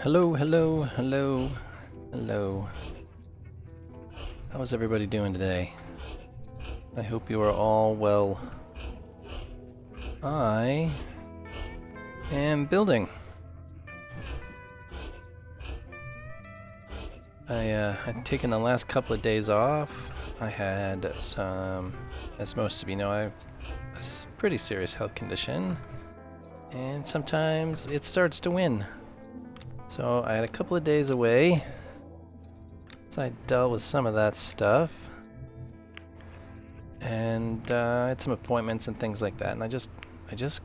Hello, hello, hello, hello. How is everybody doing today? I hope you are all well. I am building. I'd taken the last couple of days off. I had some, as most of you know, I have a pretty serious health condition, and sometimes it starts to win. So I had a couple of days away, so I dealt with some of that stuff, and I had some appointments and things like that, and I just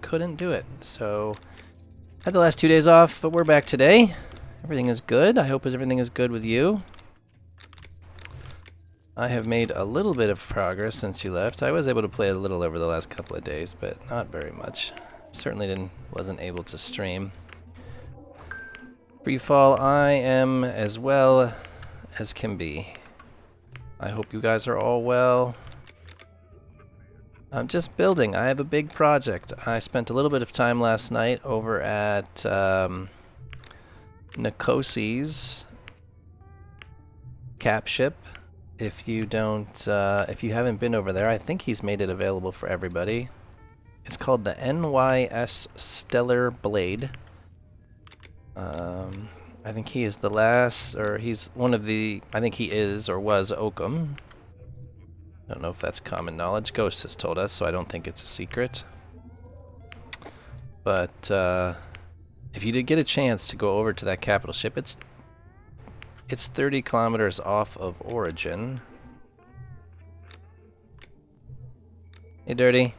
couldn't do it. So had the last 2 days off, but we're back today. Everything is good. I hope everything is good with you. I have made a little bit of progress since you left. I was able to play a little over the last couple of days, but not very much. Certainly wasn't able to stream. Freefall, I am as well as can be. I hope you guys are all well. I'm just building. I have a big project. I spent a little bit of time last night over at Nikosi's cap ship. If you haven't been over there, I think he's made it available for everybody. It's called the NYS Stellar Blade. I think he is the last, or he's one of the, I think he is or was Oakham. Don't know if that's common knowledge. Ghost has told us, so I don't think it's a secret. But if you did get a chance to go over to that capital ship, it's 30 kilometers off of Origin. Hey, Dirty.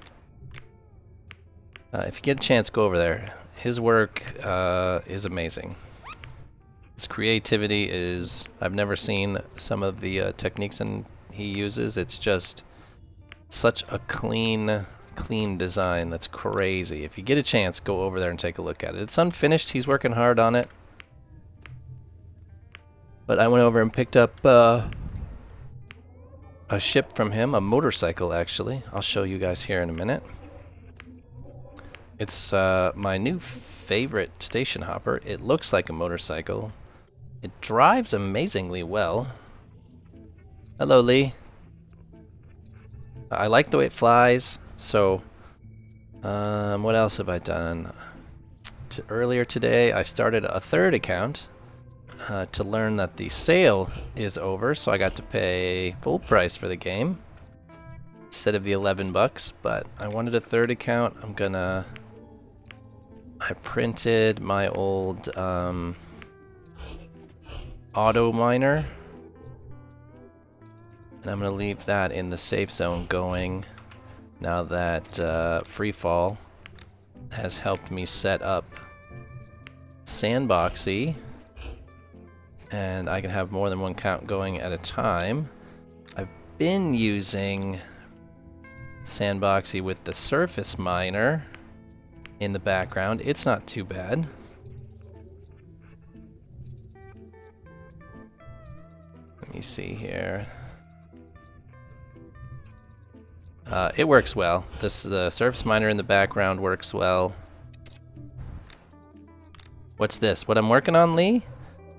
If you get a chance, go over there. His work is amazing. His creativity is... I've never seen some of the techniques he uses. It's just such a clean design that's crazy. If you get a chance, go over there and take a look at it. It's unfinished. He's working hard on it. But I went over and picked up a ship from him, a motorcycle actually. I'll show you guys here in a minute. It's my new favorite station hopper. It looks like a motorcycle. It drives amazingly well. Hello, Lee. I like the way it flies. So, what else have I done? Earlier today, I started a third account to learn that the sale is over, so I got to pay full price for the game instead of the $11. But I wanted a third account. I printed my old auto miner, and I'm gonna leave that in the safe zone going now that Freefall has helped me set up Sandboxy, and I can have more than one count going at a time. I've been using Sandboxy with the surface miner in the background. It's not too bad. Let me see here. It works well. The surface miner in the background works well. What's this? What I'm working on, Lee?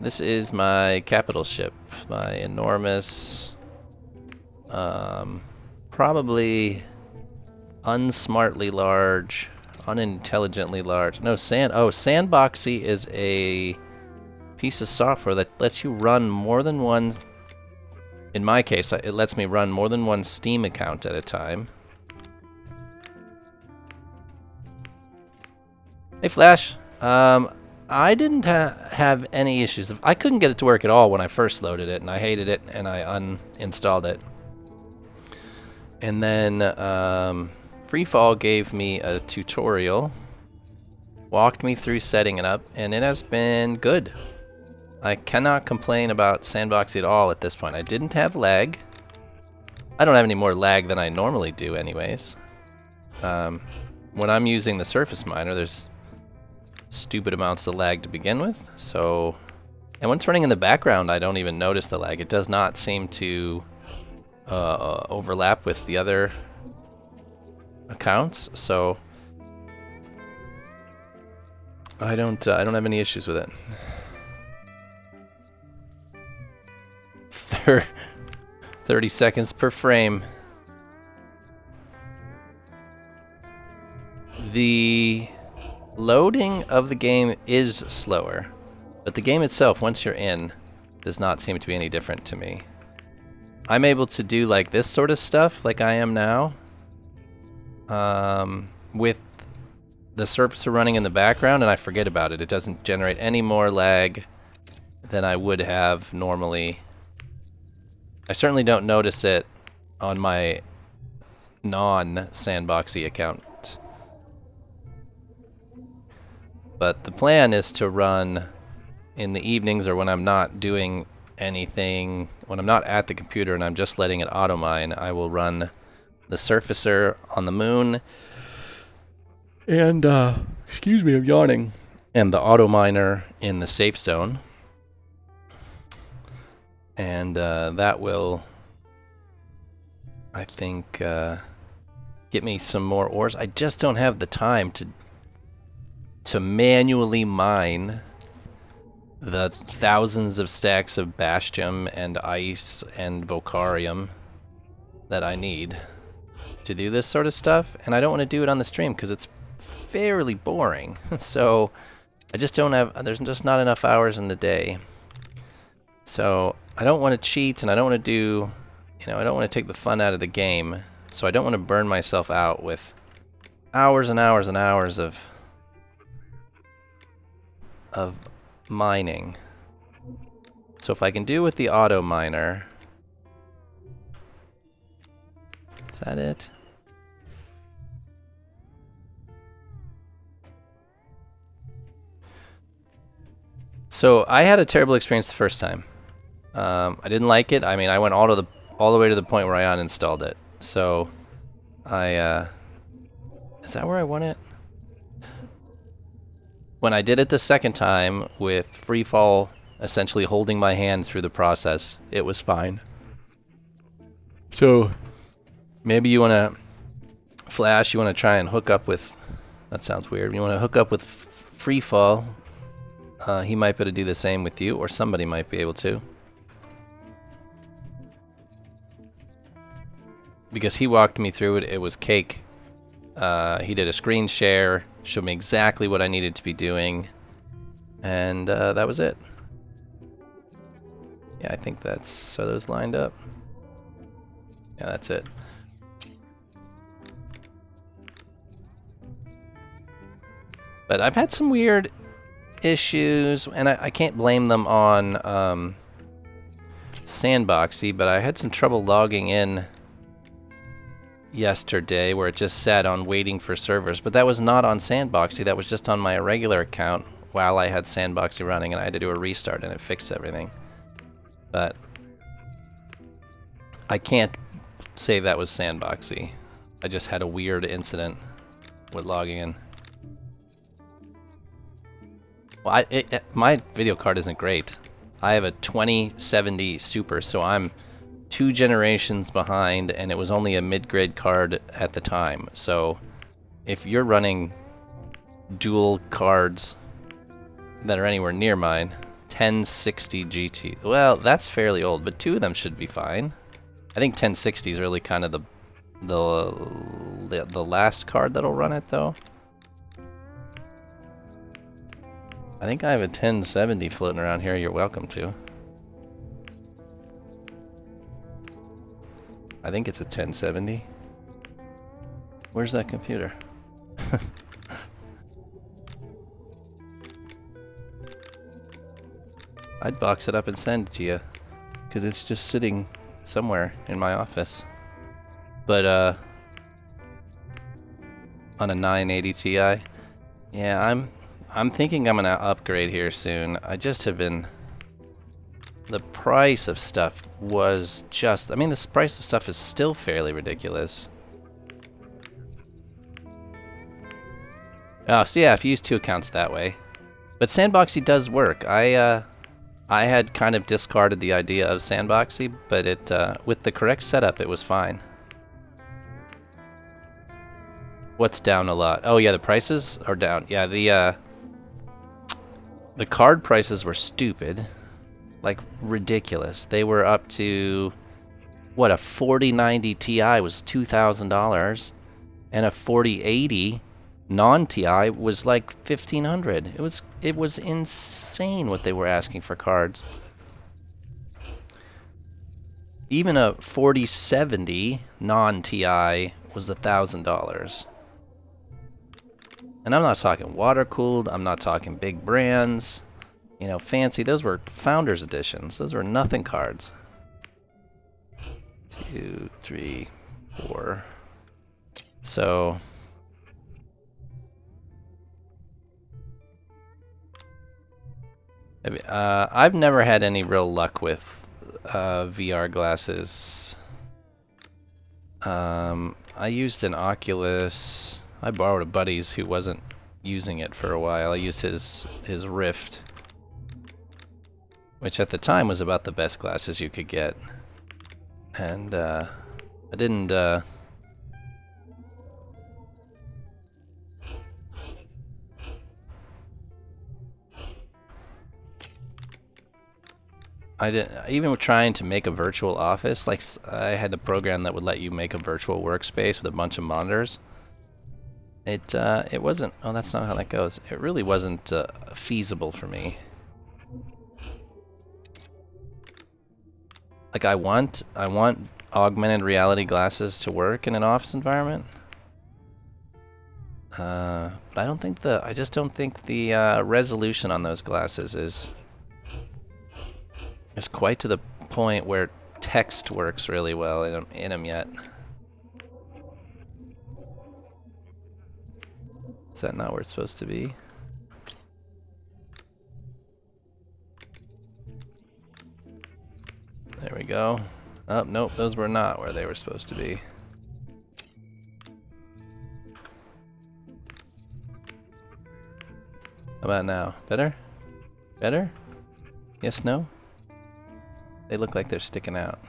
This is my capital ship. My enormous, probably unsmartly large, unintelligently large. No, Sandboxy is a piece of software that lets you run more than one. In my case, it lets me run more than one Steam account at a time. Hey, Flash. I didn't have any issues. I couldn't get it to work at all when I first loaded it, and I hated it, and I uninstalled it. And then Freefall gave me a tutorial, walked me through setting it up, and it has been good. I cannot complain about Sandboxy at all at this point. I didn't have lag. I don't have any more lag than I normally do anyways. When I'm using the surface miner, there's stupid amounts of lag to begin with. So, and when it's running in the background, I don't even notice the lag. It does not seem to overlap with the other accounts. So I don't have any issues with it. 30 seconds per frame. The loading of the game is slower, but the game itself, once you're in, does not seem to be any different to me. I'm able to do like this sort of stuff like I am now, with the surfacer running in the background, and I forget about it. It doesn't generate any more lag than I would have normally. I certainly don't notice it on my non-sandboxy account. But the plan is to run in the evenings, or when I'm not doing anything, when I'm not at the computer and I'm just letting it auto mine, I will run the surfacer on the moon and excuse me, I'm yawning, and the auto miner in the safe zone, and that will, I think, get me some more ores. I just don't have the time to manually mine the thousands of stacks of Bastium and Ice and Vocarium that I need to do this sort of stuff, and I don't want to do it on the stream because it's fairly boring. So I just don't have, there's just not enough hours in the day. So I don't want to cheat, and I don't want to do, I don't want to take the fun out of the game. So I don't want to burn myself out with hours and hours and hours of mining. So if I can do with the auto miner, is that it? So I had a terrible experience the first time. I didn't like it. I mean, I went all the way to the point where I uninstalled it. So is that where I want it? When I did it the second time with freefall essentially holding my hand through the process, it was fine. So maybe you want to Flash, you want to try and hook up with, that sounds weird, you want to hook up with freefall. He might be able to do the same with you, or somebody might be able to. Because he walked me through it, it was cake. He did a screen share, showed me exactly what I needed to be doing, and that was it. Yeah, I think that's, are those lined up? Yeah, that's it. But I've had some weird issues, and I can't blame them on Sandboxy, but I had some trouble logging in yesterday where it just sat on waiting for servers. But that was not on Sandboxy, that was just on my regular account while I had Sandboxy running, and I had to do a restart and it fixed everything. But I can't say that was Sandboxy. I just had a weird incident with logging in. Well, my video card isn't great. I have a 2070 Super, so I'm 2 generations behind, and it was only a mid-grade card at the time. So if you're running dual cards that are anywhere near mine, 1060 GT, well, that's fairly old, but 2 of them should be fine. I think 1060 is really kind of the last card that'll run it, though. I think I have a 1070 floating around here. You're welcome to. I think it's a 1070. Where's that computer? I'd box it up and send it to you, because it's just sitting somewhere in my office. But on a 980 Ti, yeah, I'm thinking I'm gonna upgrade here soon. I just have been, the price of stuff was just, I mean, the price of stuff is still fairly ridiculous. Oh, so yeah, if you use 2 accounts that way. But Sandboxy does work. I had kind of discarded the idea of Sandboxy, but it with the correct setup, it was fine. What's down a lot? Oh yeah, the prices are down. Yeah, the card prices were stupid. Like ridiculous. They were up to what, a 4090 Ti was $2,000 and a 4080 non-Ti was like 1,500. It was insane what they were asking for cards. Even a 4070 non-Ti was $1,000. And I'm not talking water cooled, I'm not talking big brands, you know, fancy. Those were Founders Editions. Those were nothing cards. 2, 3, 4. So I've never had any real luck with VR glasses. I used an Oculus. I borrowed a buddy's who wasn't using it for a while. I used his Rift, which at the time was about the best glasses you could get. And I didn't even trying to make a virtual office, like I had a program that would let you make a virtual workspace with a bunch of monitors. It wasn't, oh, that's not how that goes. It really wasn't feasible for me. Like I want augmented reality glasses to work in an office environment. But I just don't think the resolution on those glasses is quite to the point where text works really well in them yet. Is that not where it's supposed to be? There we go. Oh, nope, those were not where they were supposed to be. How about now? Better? Better? Yes, no? They look like they're sticking out.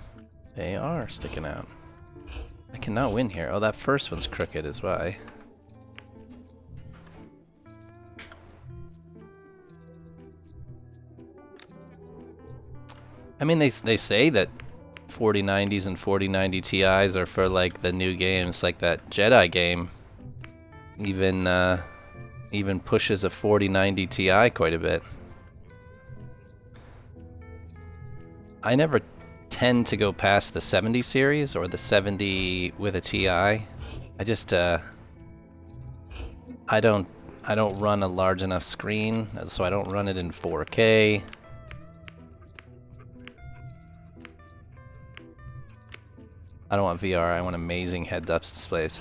They are sticking out. I cannot win here. Oh, that first one's crooked is why. I mean, they say that 4090s and 4090 Ti's are for like the new games, like that Jedi game. Even pushes a 4090 Ti quite a bit. I never tend to go past the 70 series or the 70 with a Ti. I just I don't run a large enough screen, so I don't run it in 4K. I don't want VR, I want amazing heads-up displays.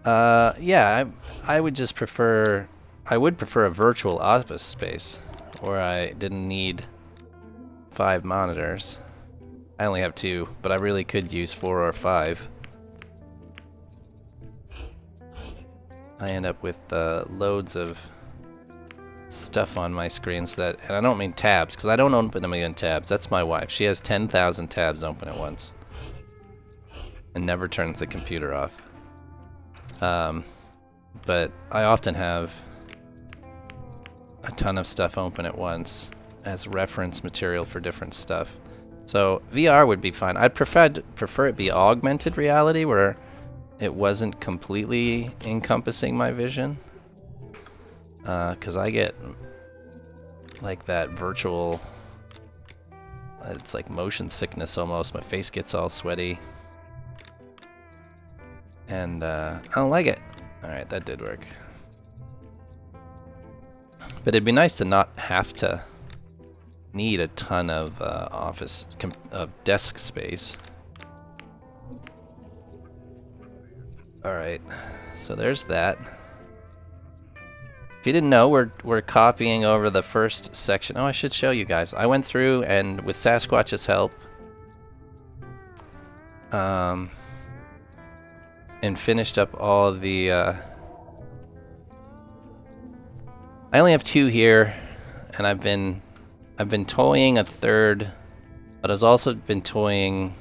Yeah, I would just prefer, I would prefer a virtual office space where I didn't need 5 monitors. I only have 2, but I really could use 4 or 5. I end up with loads of stuff on my screens that, and I don't mean tabs, because I don't open a million tabs. That's my wife. She has 10,000 tabs open at once and never turns the computer off. But I often have a ton of stuff open at once as reference material for different stuff. So VR would be fine. I'd prefer it be augmented reality where it wasn't completely encompassing my vision. Because I get like that virtual, it's like motion sickness almost. My face gets all sweaty. And I don't like it. Alright, that did work. But it'd be nice to not have to need a ton of desk space. Alright, so there's that. If you didn't know, we're copying over the first section. Oh, I should show you guys. I went through and with Sasquatch's help and finished up all of the I only have 2 here, and I've been toying a third, but I've also been toying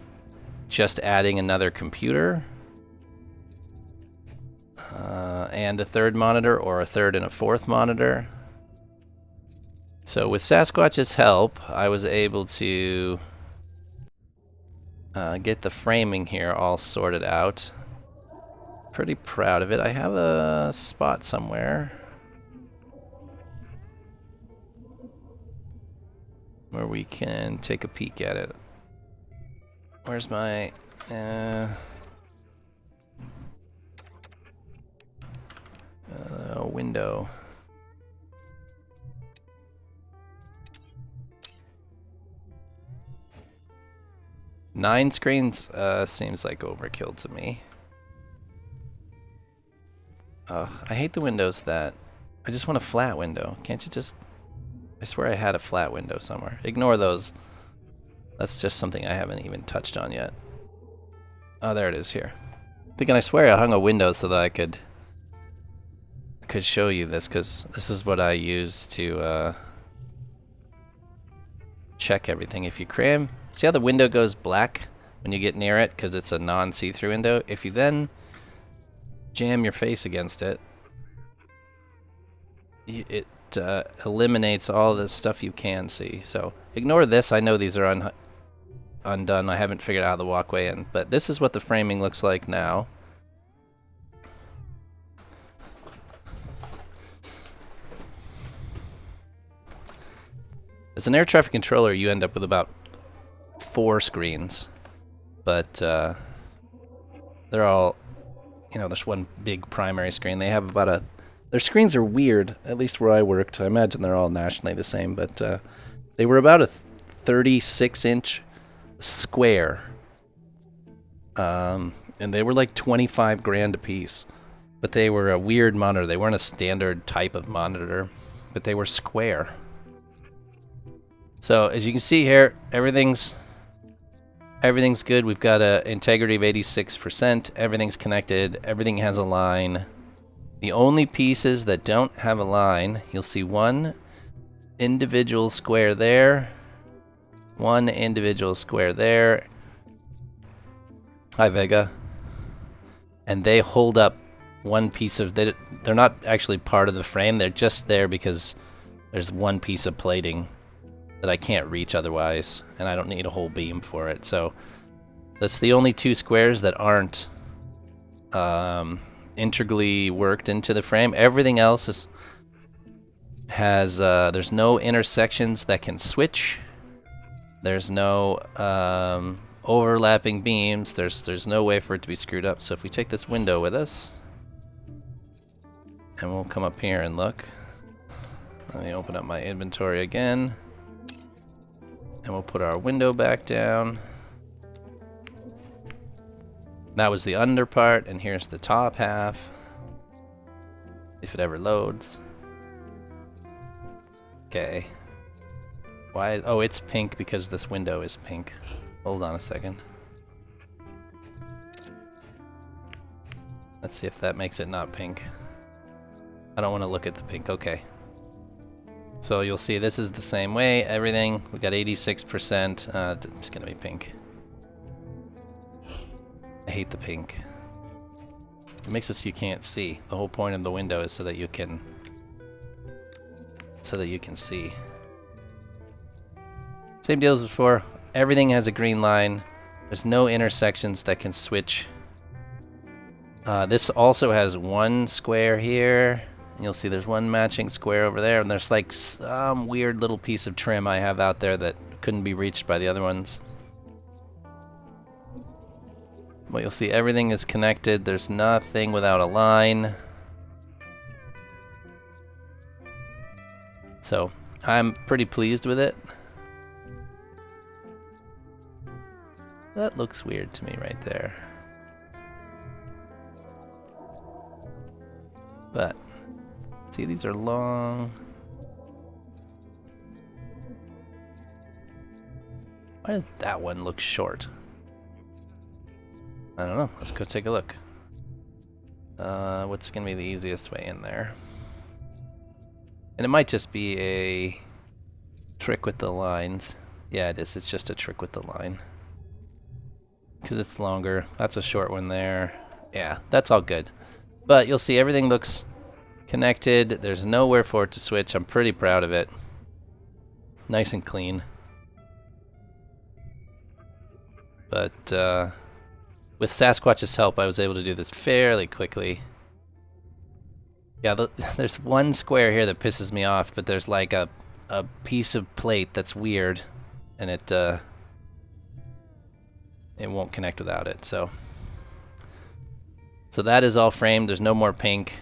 just adding another computer and a third monitor, or a third and a fourth monitor. So with Sasquatch's help, I was able to get the framing here all sorted out. Pretty proud of it. I have a spot somewhere where we can take a peek at it. Where's my window? Nine screens seems like overkill to me. I hate the windows that... I just want a flat window. Can't you just... I swear I had a flat window somewhere. Ignore those. That's just something I haven't even touched on yet. Oh, there it is here. Thinking I swear I hung a window so that I could show you this, because this is what I use to check everything. If you cram... See how the window goes black when you get near it because it's a non-see-through window? If you then jam your face against it, it eliminates all the stuff you can see. So ignore this. I know these are undone. I haven't figured out how the walkway in, but this is what the framing looks like now. As an air traffic controller, you end up with about 4 screens, but they're all, you know, there's one big primary screen. They have about their screens are weird, at least where I worked. I imagine they're all nationally the same, but they were about a 36-inch square, and they were like 25 grand a piece, but they were a weird monitor. They weren't a standard type of monitor, but they were square. So as you can see here, everything's good. We've got an integrity of 86%. Everything's connected. Everything has a line. The only pieces that don't have a line, you'll see one individual square there, one individual square there. Hi, Vega. And they hold up one piece of... They're not actually part of the frame. They're just there because there's one piece of plating that I can't reach otherwise, and I don't need a whole beam for it. So that's the only 2 squares that aren't integrally worked into the frame. Everything else has there's no intersections that can switch. There's no overlapping beams. There's no way for it to be screwed up. So if we take this window with us, and we'll come up here and look. Let me open up my inventory again. And we'll put our window back down. That was the under part, and here's the top half. If it ever loads. Okay. Why? Oh, it's pink because this window is pink. Hold on a second. Let's see if that makes it not pink. I don't want to look at the pink. Okay. So you'll see this is the same way. Everything, we got 86%. It's gonna be pink. I hate the pink. It makes it so you can't see. The whole point of the window is so that you can see. Same deal as before. Everything has a green line. There's no intersections that can switch. This also has one square here. You'll see there's one matching square over there, and there's like some weird little piece of trim I have out there that couldn't be reached by the other ones. But you'll see everything is connected. There's nothing without a line. So I'm pretty pleased with it. That looks weird to me right there. But see, these are long. Why does that one look short? I don't know. Let's go take a look. What's gonna be the easiest way in there? And it might just be a trick with the lines. Yeah, it is. It's just a trick with the line. Because it's longer. That's a short one there. Yeah, that's all good. But you'll see everything looks connected. There's nowhere for it to switch. I'm pretty proud of it. nice and clean. But with Sasquatch's help, I was able to do this fairly quickly. Yeah, there's one square here that pisses me off, but there's like a piece of plate that's weird, and it won't connect without it. So that is all framed. There's no more pink.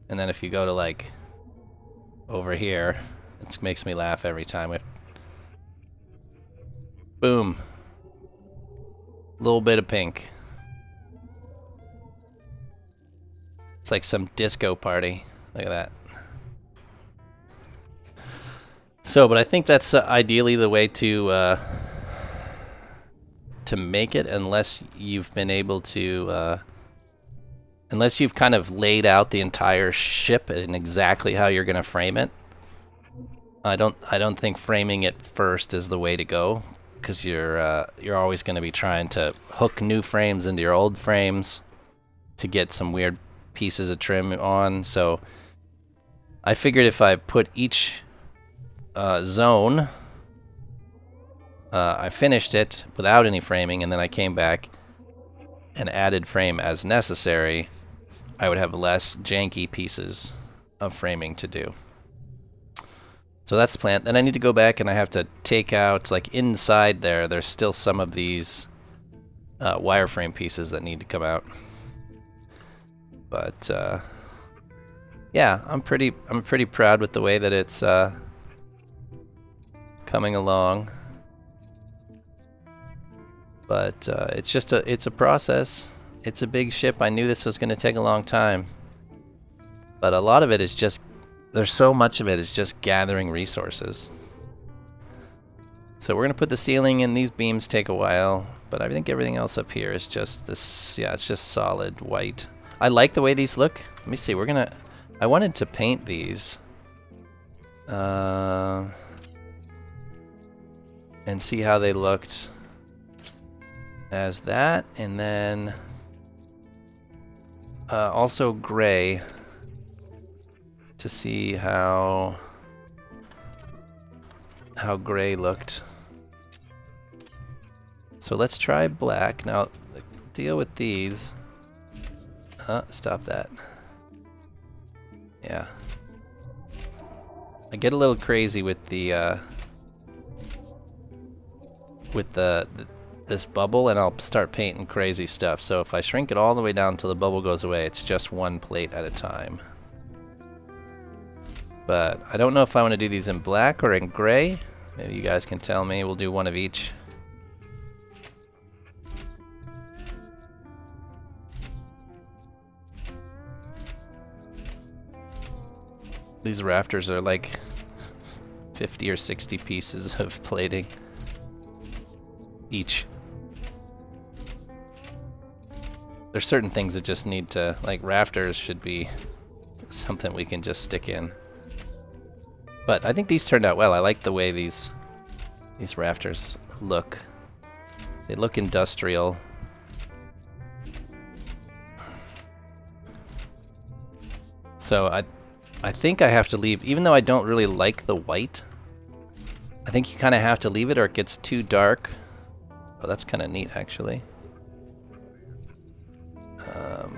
And then if you go to like over here, it makes me laugh every time. Boom. Little bit of pink. It's like some disco party. Look at that. So, but I think that's ideally the way to make it, unless you've been able to, unless you've kind of laid out the entire ship and exactly how you're going to frame it. I don't think framing it first is the way to go, because you're always going to be trying to hook new frames into your old frames to get some weird pieces of trim on. So I figured if I put each zone, I finished it without any framing, and then I came back and added frame as necessary, I would have less janky pieces of framing to do. So that's the plan. Then I need to go back and I have to take out, like inside there's still some of these wireframe pieces that need to come out. But yeah, I'm pretty proud with the way that it's coming along. But it's a process. It's a big ship. I knew this was going to take a long time. But a lot of it is just, there's so much of it is just gathering resources. So we're going to put the ceiling in. These beams take a while, but I think everything else up here is just this, yeah, it's just solid white. I like the way these look. Let me see, I wanted to paint these. And see how they looked as that, and then also gray to see how gray looked. So let's try black. Now deal with these. Stop that. Yeah. I get a little crazy with the this bubble, and I'll start painting crazy stuff. So if I shrink it all the way down until the bubble goes away, it's just one plate at a time. But I don't know if I want to do these in black or in gray. Maybe you guys can tell me. We'll do one of each. These rafters are like 50 or 60 pieces of plating each. There's certain things that just need to, like rafters should be something we can just stick in. But I think these turned out well. I like the way these rafters look. They look industrial. So I think I have to leave, even though I don't really like the white. I think you kind of have to leave it or it gets too dark. Oh, that's kind of neat actually.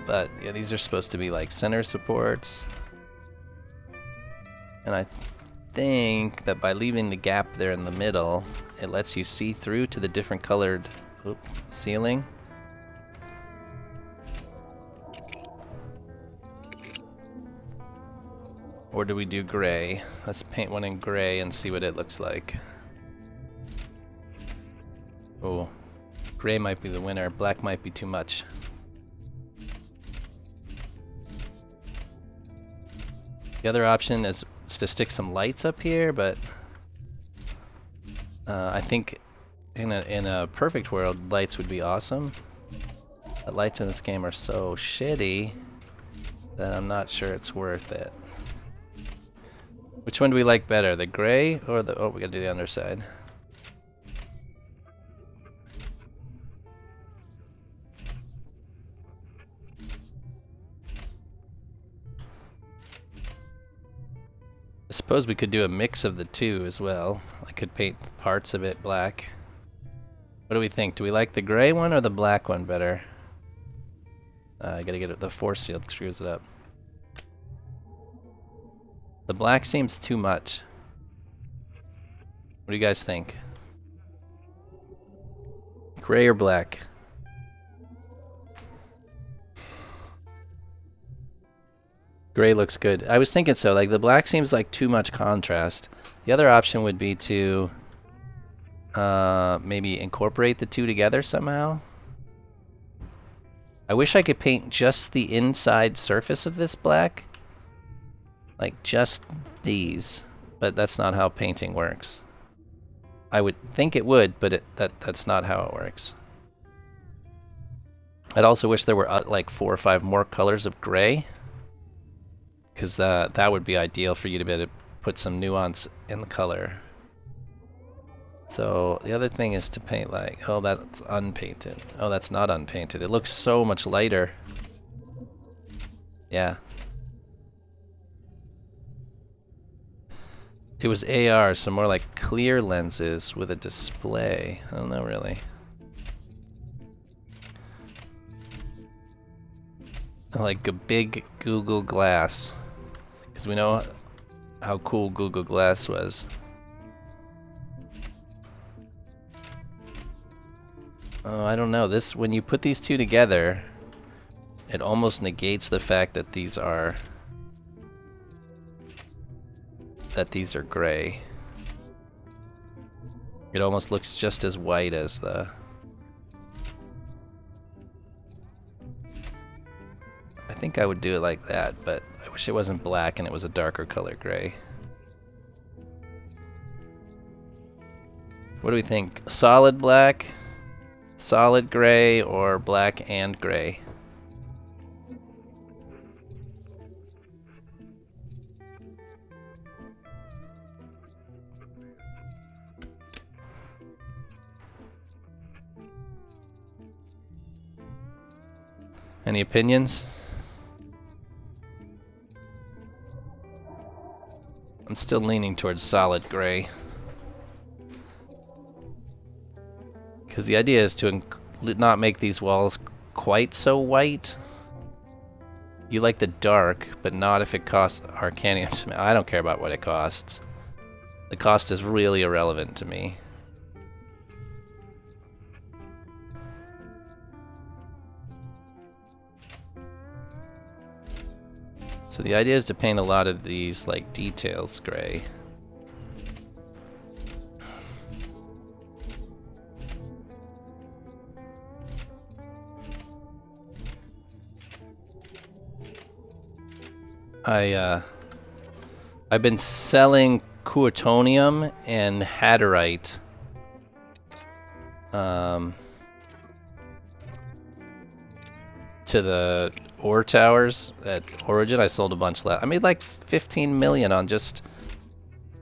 But yeah, these are supposed to be like center supports. And I think that by leaving the gap there in the middle, it lets you see through to the different colored ceiling. Or do we do gray? Let's paint one in gray and see what it looks like. Oh, gray might be the winner. Black might be too much. The other option is to stick some lights up here, but I think in a perfect world, lights would be awesome. The lights in this game are so shitty that I'm not sure it's worth it. Which one do we like better, the gray or the... Oh, we gotta do the underside. suppose we could do a mix of the two as well. I could paint parts of it black. What do we think? Do we like the gray one or the black one better? I gotta get it. The force field screws it up. The black seems too much. What do you guys think? Gray or black? Gray looks good. I was thinking so. Like the black seems like too much contrast. The other option would be to maybe incorporate the two together somehow. I wish I could paint just the inside surface of this black. Like just these. But that's not how painting works. I would think it would, but that's not how it works. I'd also wish there were like 4 or 5 more colors of gray. Because that would be ideal for you to be able to put some nuance in the color. So the other thing is to paint like, oh, that's unpainted. Oh, that's not unpainted. It looks so much lighter. Yeah. It was AR, so more like clear lenses with a display. I don't know really. Like a big Google Glass. Because we know how cool Google Glass was. Oh, I don't know. This, when you put these two together, it almost negates the fact that these are gray. It almost looks just as white as the... I think I would do it like that, but I wish it wasn't black and it was a darker color gray. What do we think? Solid black, solid gray, or black and gray? Any opinions? I'm still leaning towards solid gray. Because the idea is to not make these walls quite so white. You like the dark, but not if it costs Arcanium. I don't care about what it costs. The cost is really irrelevant to me. So the idea is to paint a lot of these like details gray. I've been selling Coatonium and Haderite to the ore towers at Origin. I sold a bunch left. I made like 15 million on just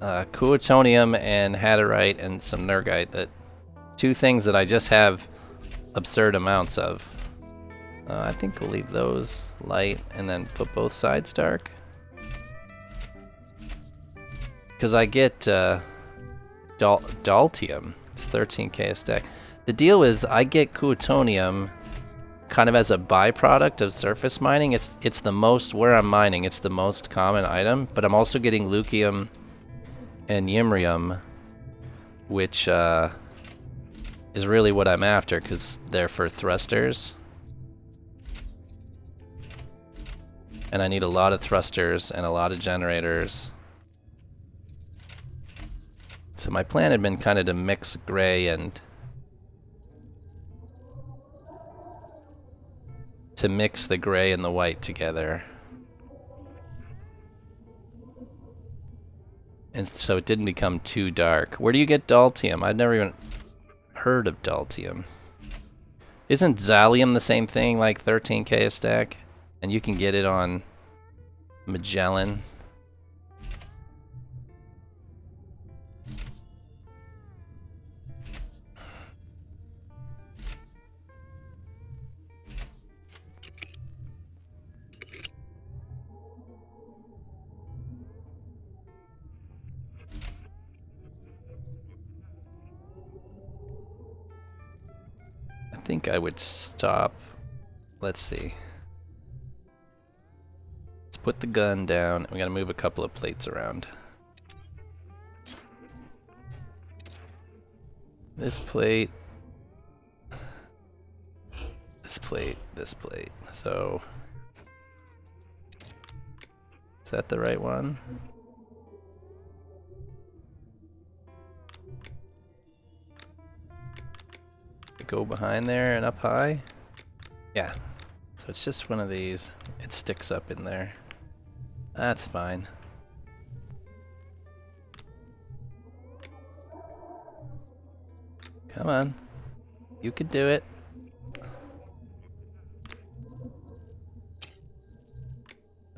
Coatonium and Haderite and some Nergite. That 2 things that I just have absurd amounts of. I think we'll leave those light and then put both sides dark. Because I get Daltium. It's 13k a stack. The deal is I get Coatonium kind of as a byproduct of surface mining. It's the most, where I'm mining, it's the most common item, but I'm also getting Lucium and Yimrium, which is really what I'm after because they're for thrusters. And I need a lot of thrusters and a lot of generators. So my plan had been kind of to mix gray and to mix the gray and the white together. And so it didn't become too dark. Where do you get Daltium? I've never even heard of Daltium. Isn't Xalium the same thing, like 13k a stack? And you can get it on Magellan. think I would stop. Let's see. Let's put the gun down. We gotta move a couple of plates around. This plate. This plate. This plate. So, is that the right one? Go behind there and up high? Yeah. So it's just one of these. It sticks up in there. That's fine. Come on. You could do it.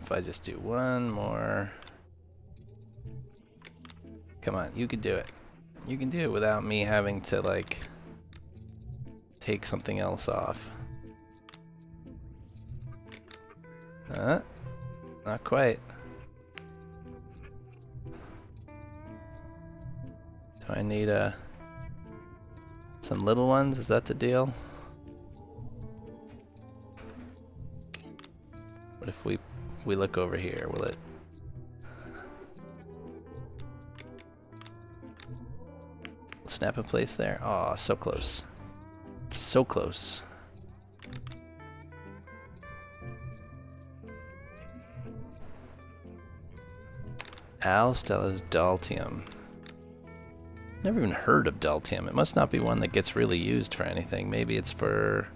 If I just do one more. Come on, you could do it. You can do it without me having to, like, take something else off. Not quite. Do I need some little ones? Is that the deal? What if we look over here? Will it? Snap in place there? Oh, so close. So close. Alstella's Daltium. Never even heard of Daltium. It must not be one that gets really used for anything. Maybe it's for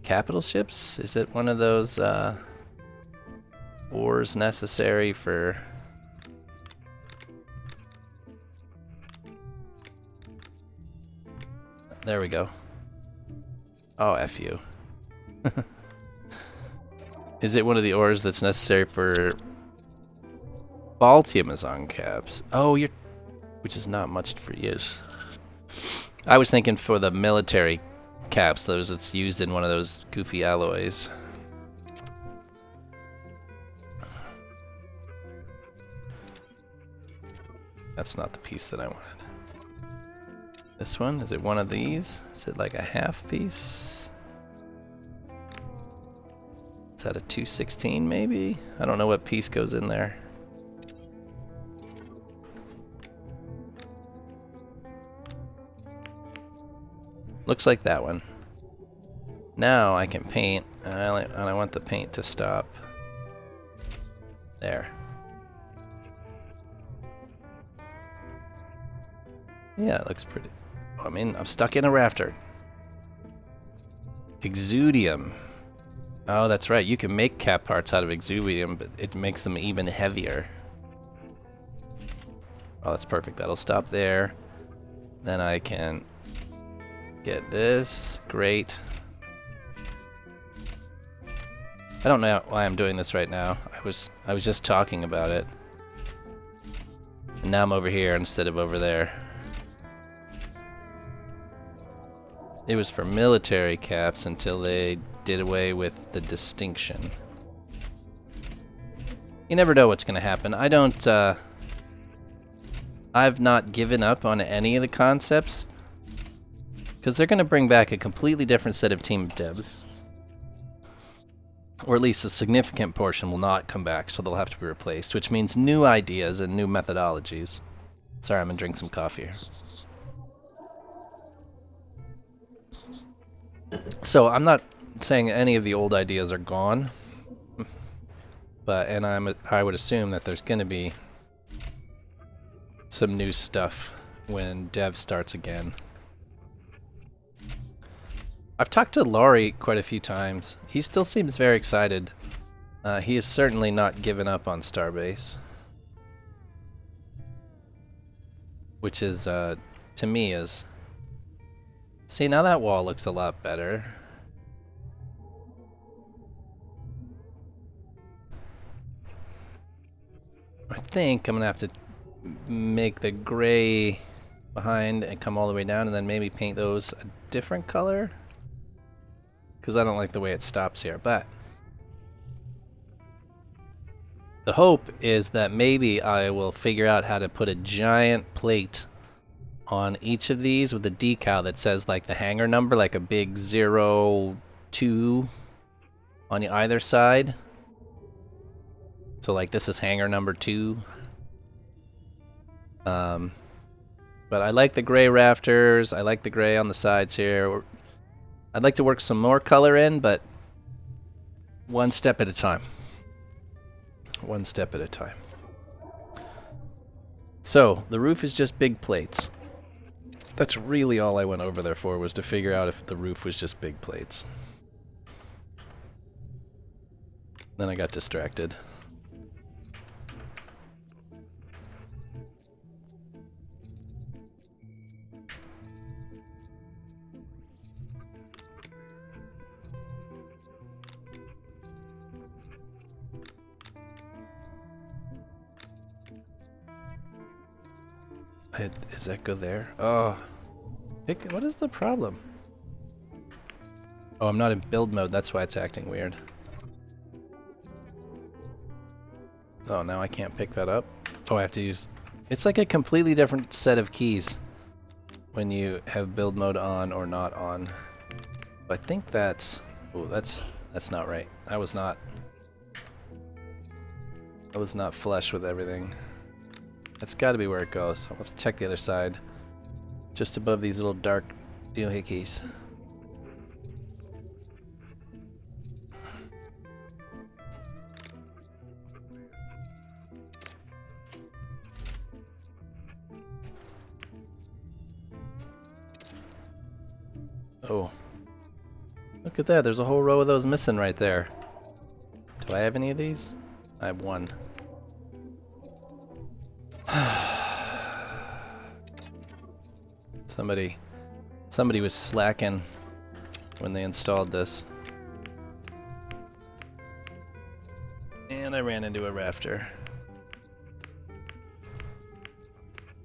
capital ships? Is it one of those ores necessary for... There we go. Oh, F you. Is it one of the ores that's necessary for Baltium is on caps? Oh, you're... Which is not much for use. I was thinking for the military caps, those that's used in one of those goofy alloys. That's not the piece that I wanted. This one, is it one of these? Is it like a half piece? Is that a 216 maybe? I don't know what piece goes in there. Looks like that one. Now I can paint, and I want the paint to stop. There. Yeah, it looks pretty. I mean, I'm stuck in a rafter. Exudium. Oh, that's right. You can make cap parts out of exudium, but it makes them even heavier. Oh, that's perfect. That'll stop there. Then I can get this. Great. I don't know why I'm doing this right now. I was just talking about it. And now I'm over here instead of over there. It was for military caps until they did away with the distinction. You never know what's gonna happen. I've not given up on any of the concepts because they're gonna bring back a completely different set of team devs. Or at least a significant portion will not come back, so they'll have to be replaced, which means new ideas and new methodologies. Sorry, I'm gonna drink some coffee here. So I'm not saying any of the old ideas are gone, but I would assume that there's going to be some new stuff when dev starts again. I've talked to Laurie quite a few times. He still seems very excited. He has certainly not given up on Starbase, which is to me is... See, now that wall looks a lot better. I think I'm gonna have to make the gray behind and come all the way down and then maybe paint those a different color, because I don't like the way it stops here. But the hope is that maybe I will figure out how to put a giant plate on each of these with a decal that says like the hangar number, like a big 02 on either side. So like this is hangar number 2. But I like the gray rafters. I like the gray on the sides here. I'd like to work some more color in, but one step at a time. One step at a time. So the roof is just big plates. That's really all I went over there for, was to figure out if the roof was just big plates. Then I got distracted. Does that go there? Oh. What is the problem? Oh, I'm not in build mode, that's why it's acting weird. Oh, now I can't pick that up. Oh, I have to use... It's like a completely different set of keys when you have build mode on or not on. I think that's... Oh, that's not right. I was not flush with everything. That's got to be where it goes. Let's check the other side. Just above these little dark doohickeys. Oh. Look at that, there's a whole row of those missing right there. Do I have any of these? I have one. Somebody was slacking when they installed this. And I ran into a rafter.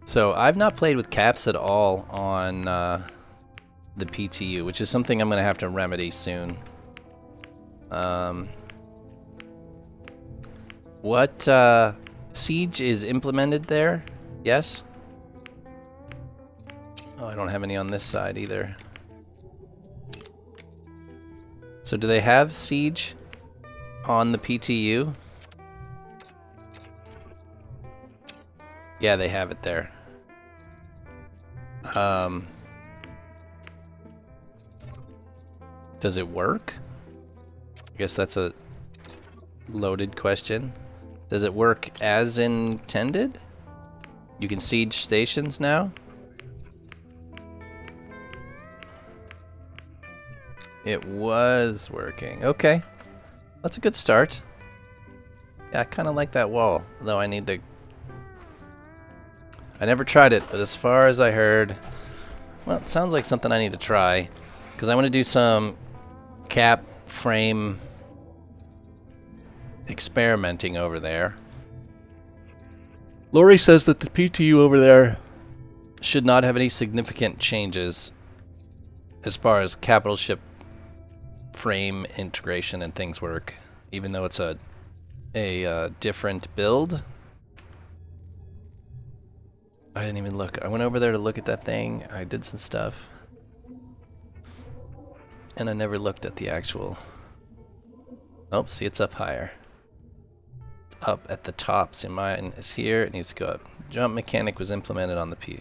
So I've not played with caps at all on the PTU, which is something I'm going to have to remedy soon. What Siege is implemented there? Yes? Oh, I don't have any on this side either. So do they have Siege on the PTU? Yeah, they have it there. Does it work? I guess that's a loaded question. Does it work as intended? You can siege stations now? It was working. Okay. That's a good start. Yeah, I kind of like that wall, though I need to... I never tried it, but as far as I heard... Well, it sounds like something I need to try. Because I want to do some cap frame experimenting over there. Lori says that the PTU over there should not have any significant changes as far as capital ship frame integration and things work, even though it's a different build. I didn't even look. I went over there to look at that thing. I did some stuff. And I never looked at the actual... Oh, see, it's up higher. It's up at the top. See, mine is here. It needs to go up. Jump mechanic was implemented on the P.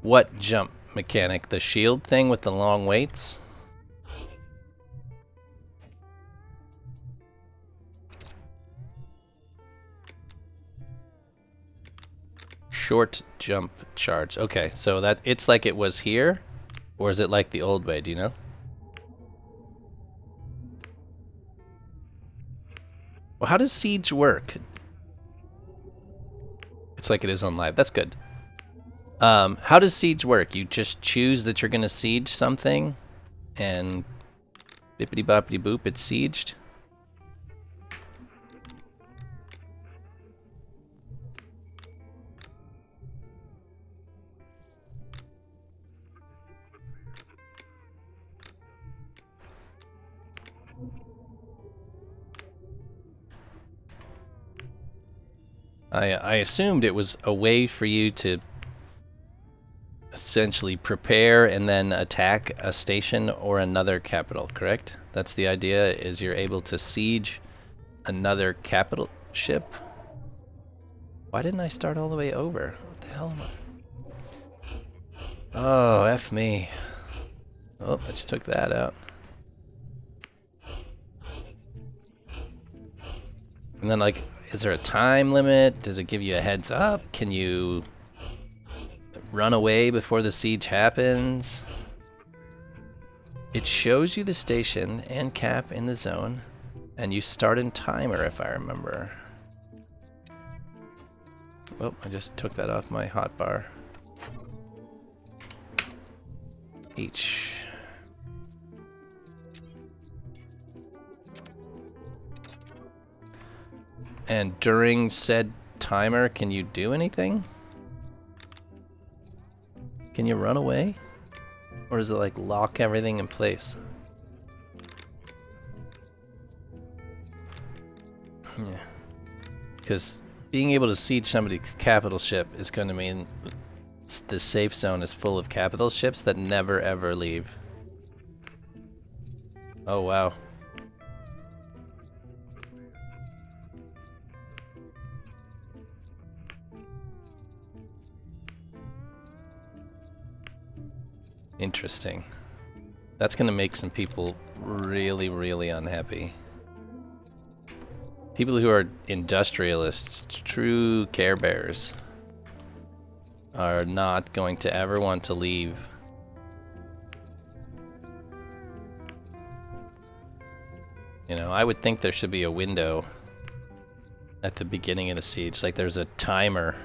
What jump mechanic? The shield thing with the long weights? Short jump charge. Okay, so that it's like it was here, or is it like the old way? Do you know? Well, how does Siege work? It's like it is on live. That's good. How does Siege work? You just choose that you're going to siege something, and bippity boppity boop, it's sieged. I assumed it was a way for you to essentially prepare and then attack a station or another capital, correct? That's the idea, is you're able to siege another capital ship. Why didn't I start all the way over? What the hell am I? Oh, F me. Oh, I just took that out. And then, like, is there a time limit? Does it give you a heads up? Can you run away before the siege happens? It shows you the station and cap in the zone, and you start in timer, if I remember. Oh, I just took that off my hotbar. H. And during said timer, can you do anything? Can you run away? Or does it like lock everything in place? Yeah. Because being able to siege somebody's capital ship is going to mean the safe zone is full of capital ships that never ever leave. Oh wow. Interesting. That's going to make some people really, really unhappy. People who are industrialists, true Care Bears, are not going to ever want to leave. You know, I would think there should be a window at the beginning of the siege, like there's a timer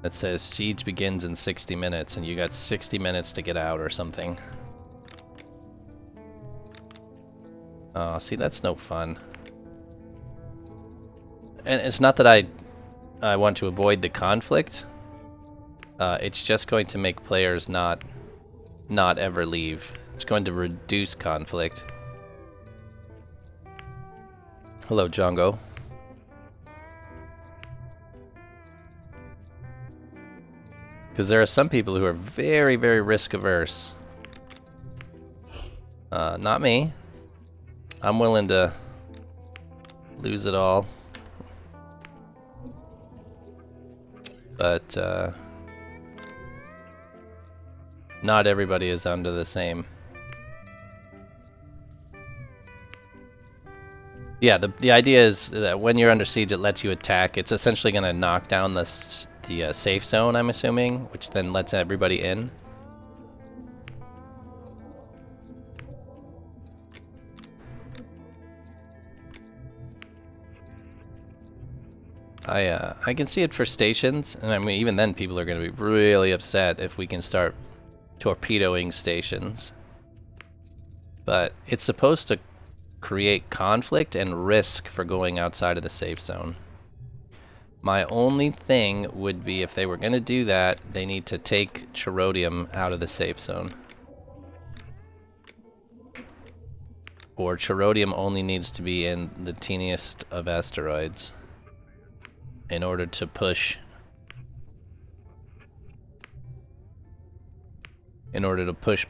that says siege begins in 60 minutes and you got 60 minutes to get out or something. Oh, see, that's no fun. And it's not that I want to avoid the conflict. It's just going to make players not ever leave. It's going to reduce conflict. Hello, Django. Because there are some people who are very, very risk averse. Not me. I'm willing to lose it all. But not everybody is under the same. Yeah, the idea is that when you're under siege, it lets you attack. It's essentially going to knock down the safe zone, I'm assuming, which then lets everybody in. I can see it for stations, and I mean even then people are going to be really upset if we can start torpedoing stations. But it's supposed to create conflict and risk for going outside of the safe zone. My only thing would be if they were going to do that, they need to take Cherodium out of the safe zone. Or Cherodium only needs to be in the teeniest of asteroids in order to push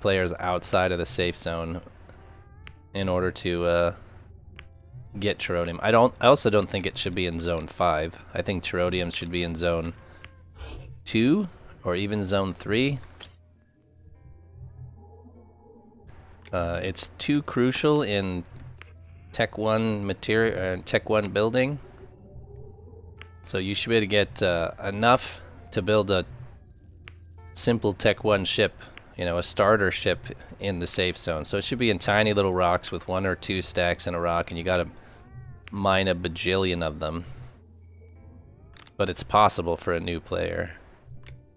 players outside of the safe zone in order to get Cherodium. I also don't think it should be in Zone 5. I think Cherodium should be in Zone 2 or even Zone 3. It's too crucial in Tech 1 material, Tech 1 building. So you should be able to get enough to build a simple Tech 1 ship, you know, a starter ship in the safe zone. So it should be in tiny little rocks with 1 or 2 stacks in a rock, and you gotta mine a bajillion of them. But it's possible for a new player.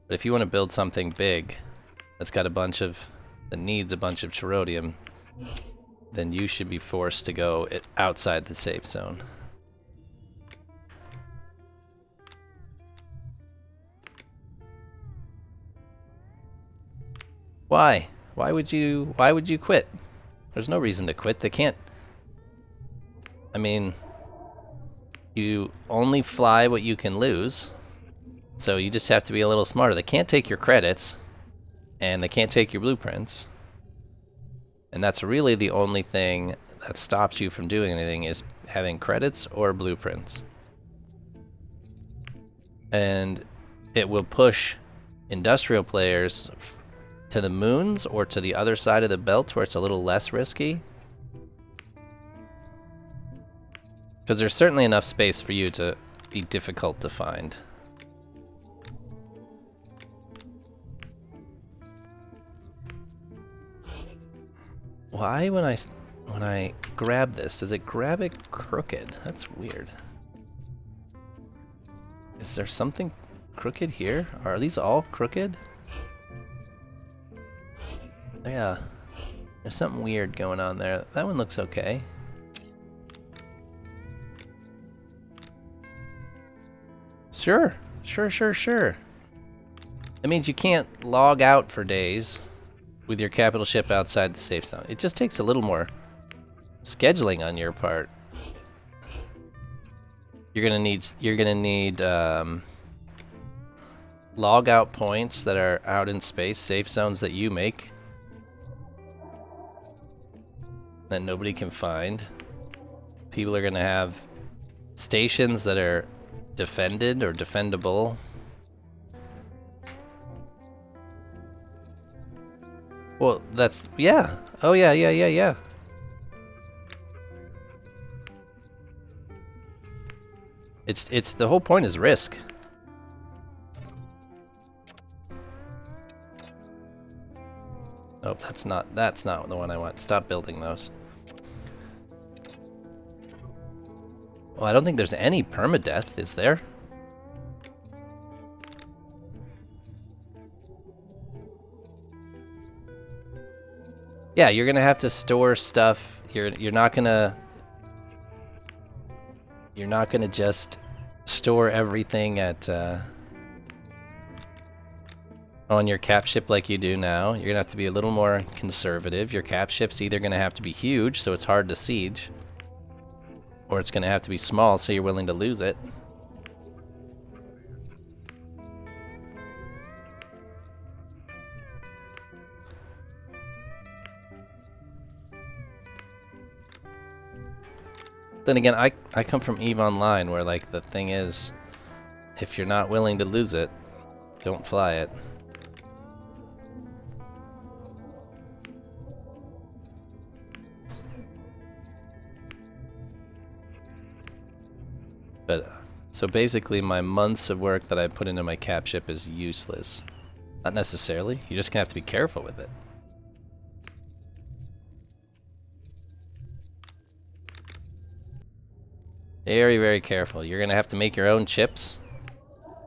But if you want to build something big that's got that needs a bunch of Cherodium, then you should be forced to go outside the safe zone. Why? Why would you quit? There's no reason to quit. They can't. I mean, you only fly what you can lose. So you just have to be a little smarter. They can't take your credits, and they can't take your blueprints. And that's really the only thing that stops you from doing anything, is having credits or blueprints. And it will push industrial players to the moons or to the other side of the belt where it's a little less risky. Because there's certainly enough space for you to be difficult to find. Why when I grab this, does it grab it crooked? That's weird. Is there something crooked here? Are these all crooked? Yeah. There's something weird going on there. That one looks okay. Sure. Sure. That means you can't log out for days with your capital ship outside the safe zone. It just takes a little more scheduling on your part. You're gonna need log out points that are out in space, safe zones that you make that nobody can find. People are gonna have stations that are defended or defendable. Well, that's, yeah. Oh yeah. It's the whole point is risk. Oh, that's not the one I want. Stop building those. Well, I don't think there's any permadeath, is there? Yeah, you're gonna have to store stuff. You're not gonna just store everything at on your cap ship like you do now. You're gonna have to be a little more conservative. Your cap ship's either gonna have to be huge, so it's hard to siege, or it's gonna have to be small, so you're willing to lose it. Then again, I come from EVE Online, where like the thing is, if you're not willing to lose it, don't fly it. But so basically, my months of work that I put into my cap ship is useless. Not necessarily. You're just gonna have to be careful with it. Very, very careful. You're gonna have to make your own chips.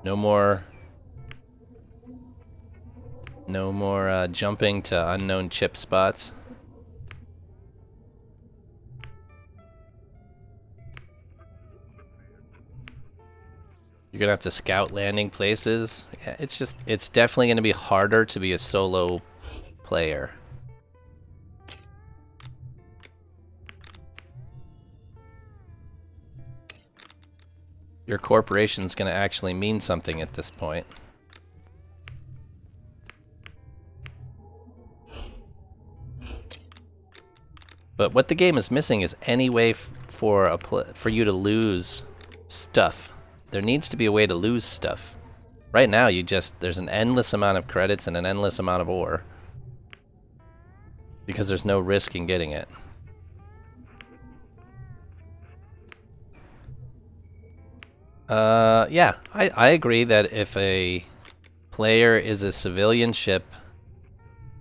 No more jumping to unknown chip spots. You're gonna have to scout landing places. Yeah, it's definitely gonna be harder to be a solo player. Your corporation's gonna actually mean something at this point. But what the game is missing is any way for you to lose stuff. There needs to be a way to lose stuff. Right now, there's an endless amount of credits and an endless amount of ore, because there's no risk in getting it. Yeah, I agree that if a player is a civilian ship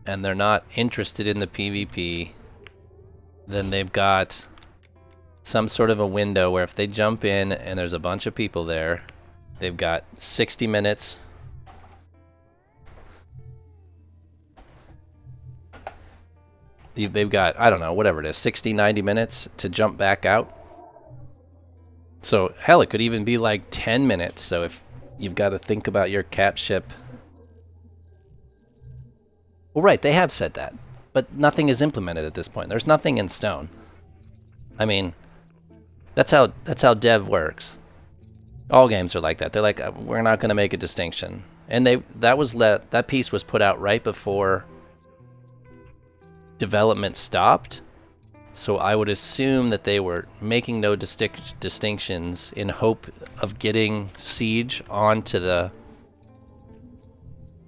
and they're not interested in the PvP, then they've got some sort of a window where if they jump in and there's a bunch of people there, they've got 60 minutes. They've got, I don't know, whatever it is, 60, 90 minutes to jump back out. So, hell, it could even be like 10 minutes. So if you've got to think about your cap ship. Well, right, they have said that. But nothing is implemented at this point. There's nothing in stone. I mean, that's how dev works. All games are like that. They're like, we're not going to make a distinction. And that piece was put out right before development stopped. So I would assume that they were making no distinctions in hope of getting Siege onto the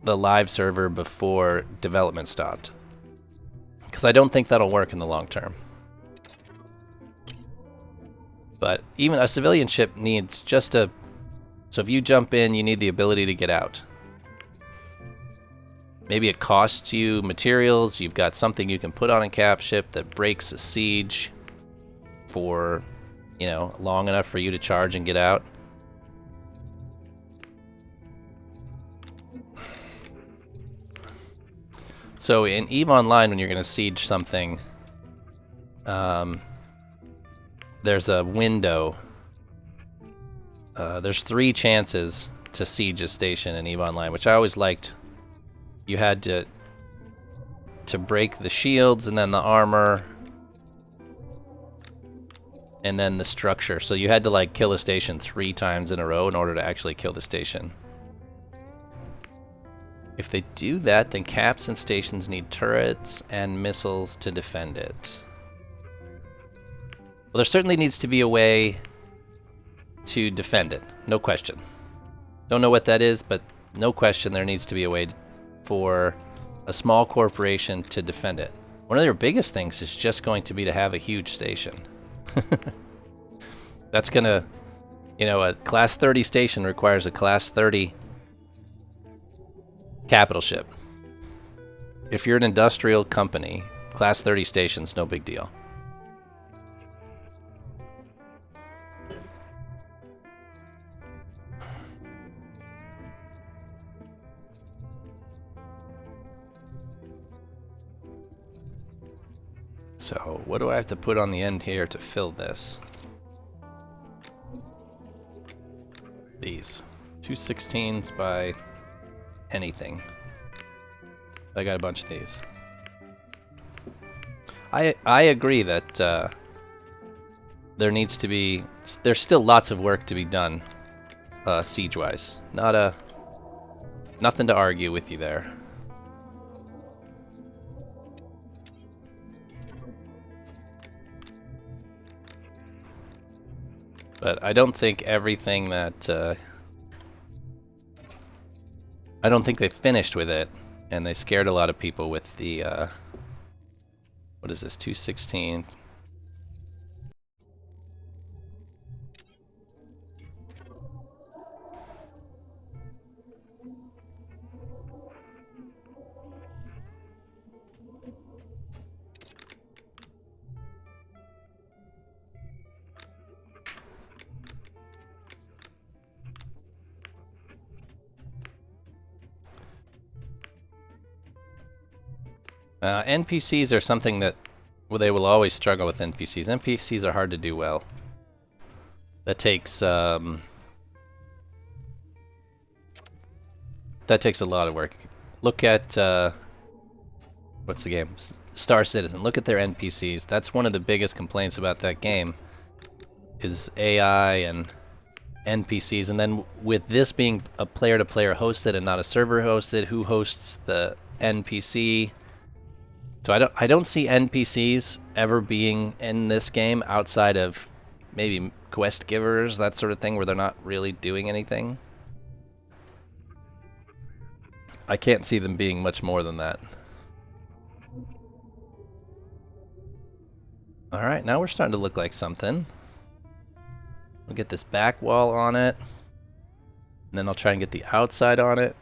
live server before development stopped. Because I don't think that'll work in the long term. But even a civilian ship needs just a... So if you jump in, you need the ability to get out. Maybe it costs you materials, you've got something you can put on a cap ship that breaks a siege for, you know, long enough for you to charge and get out. So in EVE Online, when you're going to siege something, there's a window. There's 3 chances to siege a station in EVE Online, which I always liked. You had to break the shields and then the armor and then the structure. So you had to like kill a station 3 times in a row in order to actually kill the station. If they do that, then caps and stations need turrets and missiles to defend it. Well, there certainly needs to be a way to defend it, no question. Don't know what that is, but no question there needs to be a way for a small corporation to defend it. One of their biggest things is just going to be to have a huge station. That's gonna, you know, a class 30 station requires a class 30 capital ship. If you're an industrial company, class 30 station's no big deal. So what do I have to put on the end here to fill this? These 216s by anything. I got a bunch of these. I agree that there needs to be, there's still lots of work to be done siege wise. Nothing to argue with you there. But I don't think everything that... I don't think they finished with it, and they scared a lot of people with the... what is this, 216? NPCs are something that, well, they will always struggle with NPCs. NPCs are hard to do well. That takes a lot of work. Look at what's the game? Star Citizen. Look at their NPCs. That's one of the biggest complaints about that game, is AI and NPCs. And then with this being a player-to-player hosted and not a server hosted, who hosts the NPC? So I don't see NPCs ever being in this game outside of maybe quest givers, that sort of thing, where they're not really doing anything. I can't see them being much more than that. Alright, now we're starting to look like something. We'll get this back wall on it. And then I'll try and get the outside on it.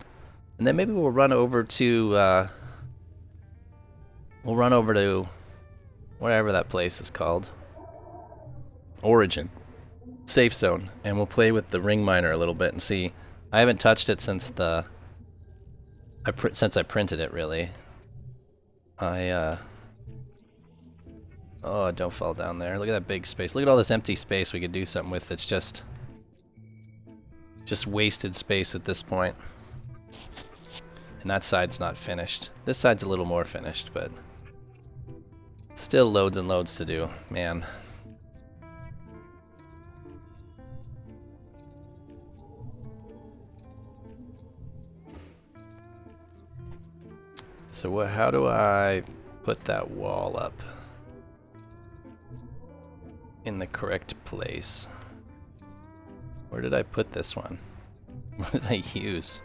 And then maybe we'll run over to... whatever that place is called. Origin. Safe zone. And we'll play with the ring miner a little bit and see. I haven't touched it since since I printed it, really. Oh, don't fall down there. Look at that big space. Look at all this empty space we could do something with. It's just wasted space at this point. And that side's not finished. This side's a little more finished, but still loads and loads to do, man. So how do I put that wall up in the correct place? Where did I put this one? What did I use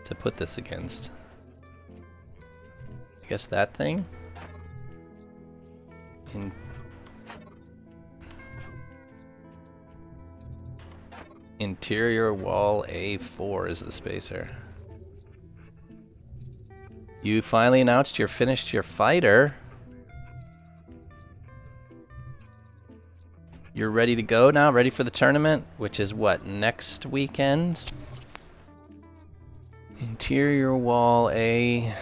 to put this against? I guess that thing? Interior wall A4 is the spacer. You finally announced you're finished your fighter. You're ready to go now? Ready for the tournament? Which is what, next weekend? Interior wall A4.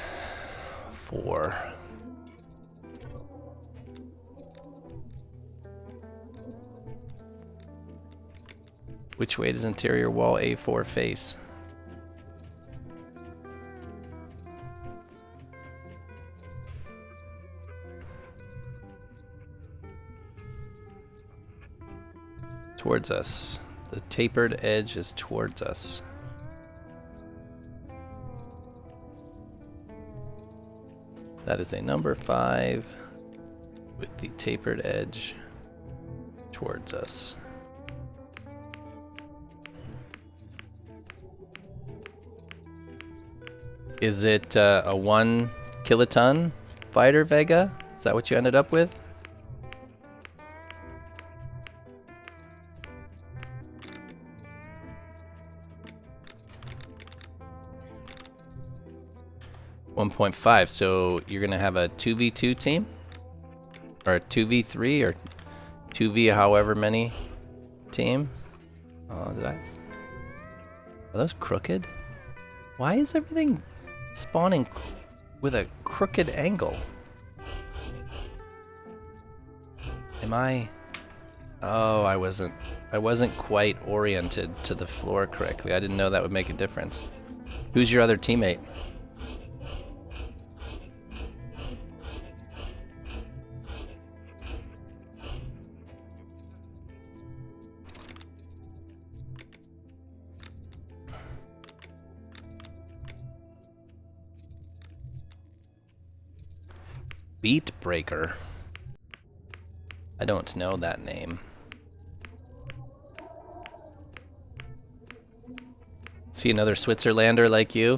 Which way does interior wall A4 face? Towards us. The tapered edge is towards us. That is a number 5 with the tapered edge towards us. Is it a 1 kiloton fighter, Vega? Is that what you ended up with? .5, so you're gonna have a 2v2 team? Or a 2v3 or 2v however many team? Oh, are those crooked? Why is everything spawning with a crooked angle? Am I... Oh, I wasn't quite oriented to the floor correctly. I didn't know that would make a difference. Who's your other teammate? Beat Breaker. I don't know that name. See another Switzerlander like you?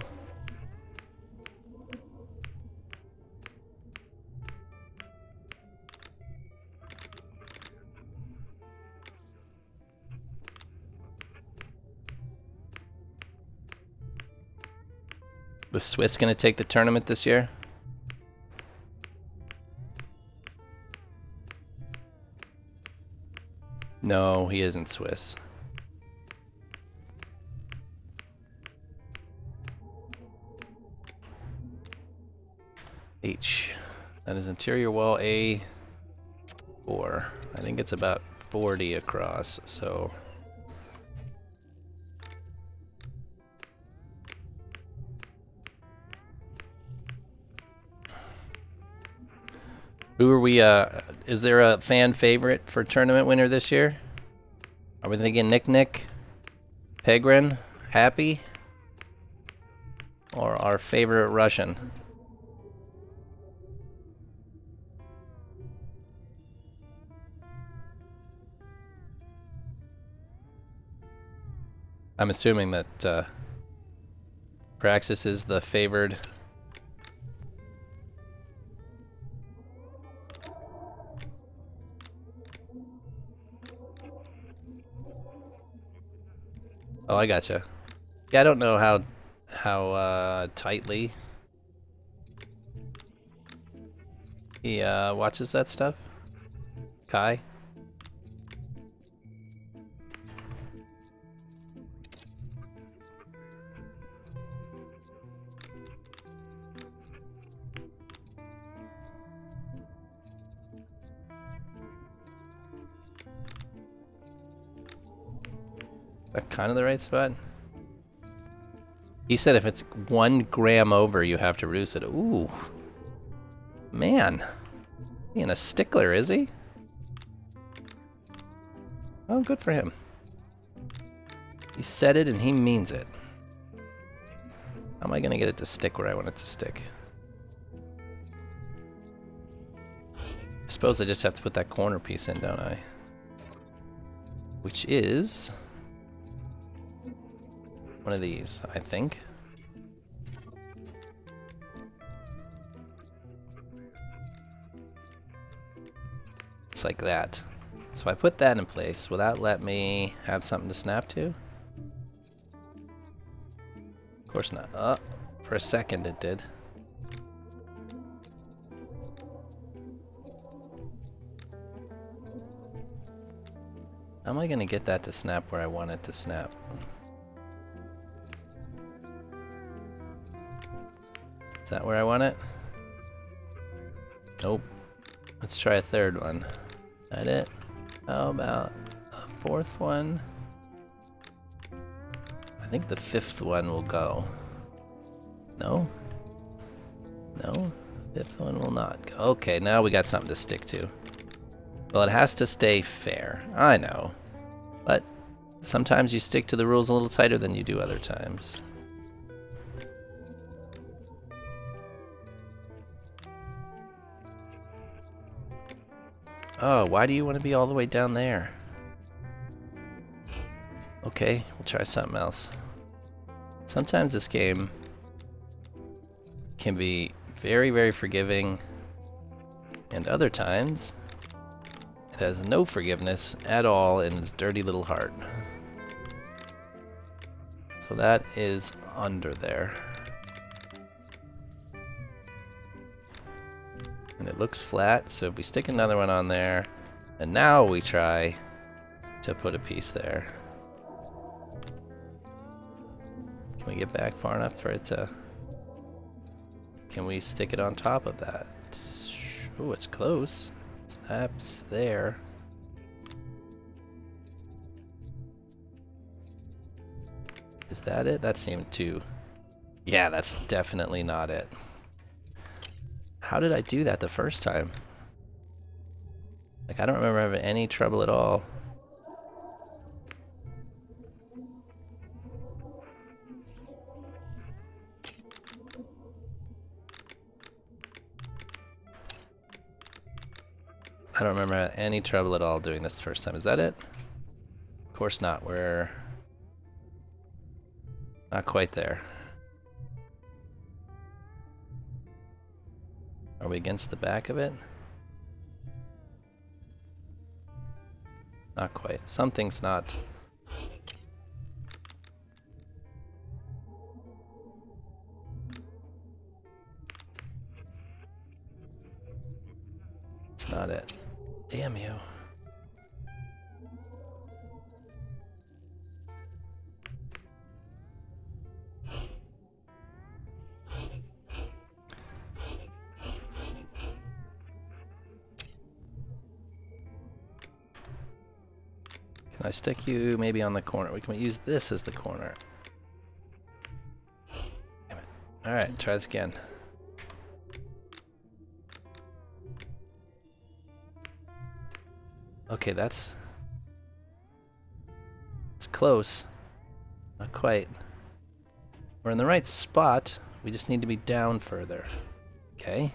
Was Swiss gonna take the tournament this year? No, he isn't Swiss. H. That is interior wall A4. I think it's about 40 across, so... Who are we, is there a fan favorite for tournament winner this year? Are we thinking Nick, Pegrin, Happy? Or our favorite Russian? I'm assuming that Praxis is the favored. Oh, I gotcha. Yeah, I don't know how tightly he watches that stuff. Kai. That kind of the right spot. He said if it's 1 gram over, you have to roost it. Ooh, man, he ain't a stickler, is he? Oh, good for him. He said it and he means it. How am I gonna get it to stick where I want it to stick? I suppose I just have to put that corner piece in, don't I? Which is one of these, I think. It's like that. So I put that in place. Will that let me have something to snap to? Of course not. Oh, for a second it did. How am I going to get that to snap where I want it to snap? Is that where I want it? Nope. Let's try a third one. Is that it? How about a fourth one? I think the fifth one will go. No? No? The fifth one will not go. Okay, now we got something to stick to. Well, it has to stay fair. I know. But sometimes you stick to the rules a little tighter than you do other times. Oh, why do you want to be all the way down there? Okay, we'll try something else. Sometimes this game can be very, very forgiving, and other times it has no forgiveness at all in its dirty little heart. So that is under there. And it looks flat, so if we stick another one on there, and now we try to put a piece there. Can we get back far enough for it to... Can we stick it on top of that? Oh, it's close. Snaps there. Is that it? That seemed too... Yeah, that's definitely not it. How did I do that the first time? Like, I don't remember having any trouble at all. I don't remember any trouble at all doing this the first time. Is that it? Of course not. We're not quite there. Are we against the back of it? Not quite. Something's not. It's not it. Damn you. Can I stick you maybe on the corner? We can use this as the corner. Damn it. Alright, try this again. Okay, it's close. Not quite. We're in the right spot. We just need to be down further. Okay.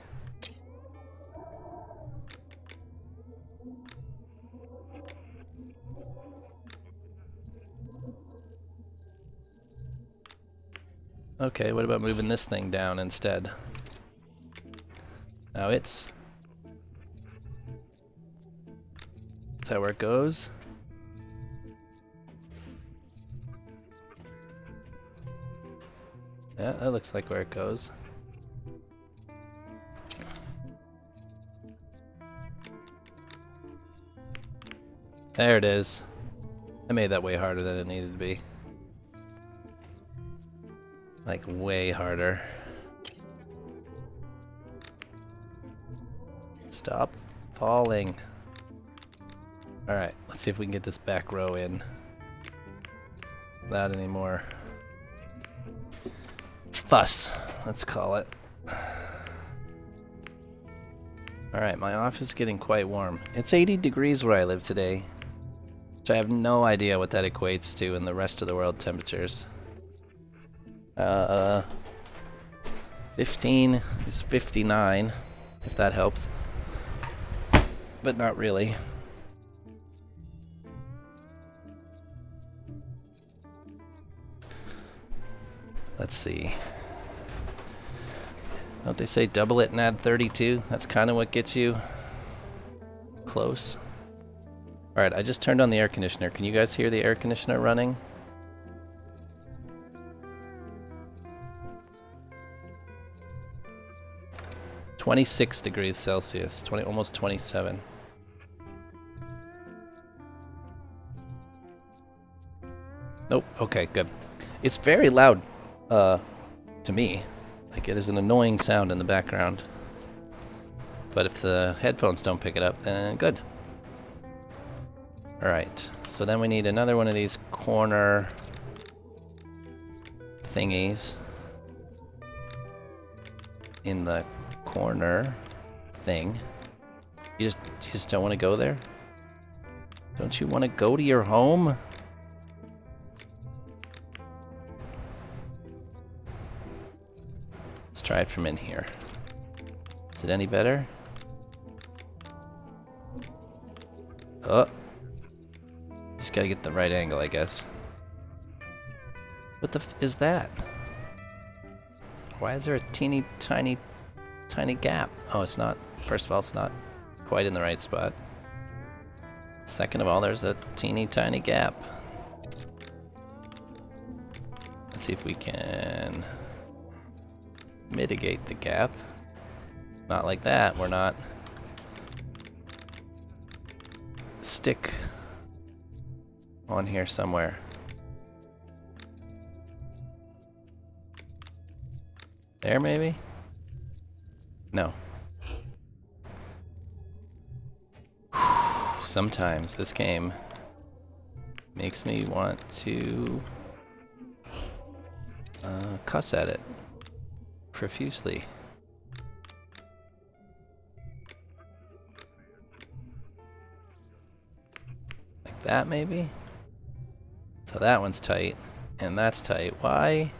Okay, what about moving this thing down instead? Now is that where it goes? Yeah, that looks like where it goes. There it is. I made that way harder than it needed to be. Like, way harder. Stop falling. Alright, let's see if we can get this back row in without any more fuss, let's call it. Alright, my office is getting quite warm. It's 80 degrees where I live today, which I have no idea what that equates to in the rest of the world temperatures. 15 is 59, if that helps. But not really. Let's see. Don't they say double it and add 32? That's kind of what gets you close. Alright, I just turned on the air conditioner. Can you guys hear the air conditioner running? -26 degrees Celsius, almost 27. Nope, okay, good. It's very loud to me. Like, it is an annoying sound in the background. But if the headphones don't pick it up, then good. Alright, so then we need another one of these corner thingies in the corner thing. You just don't want to go there? Don't you want to go to your home? Let's try it from in here. Is it any better? Oh. Just gotta get the right angle, I guess. What the f is that? Why is there a teeny tiny gap? Oh, it's not. First of all, it's not quite in the right spot. Second of all, there's a teeny tiny gap. Let's see if we can mitigate the gap. Not like that. We're not. Stick on here somewhere. There, maybe? No. Sometimes this game makes me want to cuss at it profusely. Like that, maybe? So that one's tight, and that's tight. Why?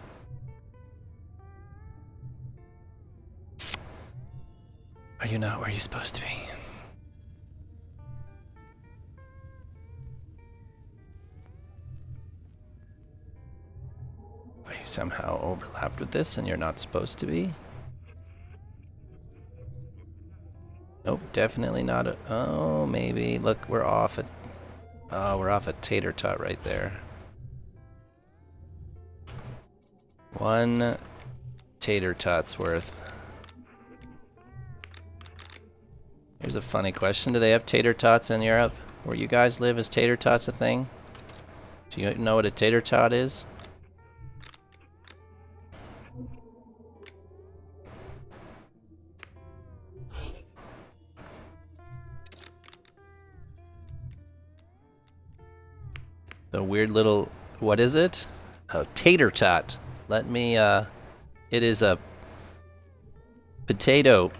Are you not where you're supposed to be? Are you somehow overlapped with this and you're not supposed to be? Nope, definitely not. Oh, maybe. Look, we're off at. Oh, we're off a tater tot right there. One tater tot's worth. Here's a funny question. Do they have tater tots in Europe? Where you guys live, is tater tots a thing? Do you know what a tater tot is? The weird little, what is it? Oh, tater tot. Let me, it is a potato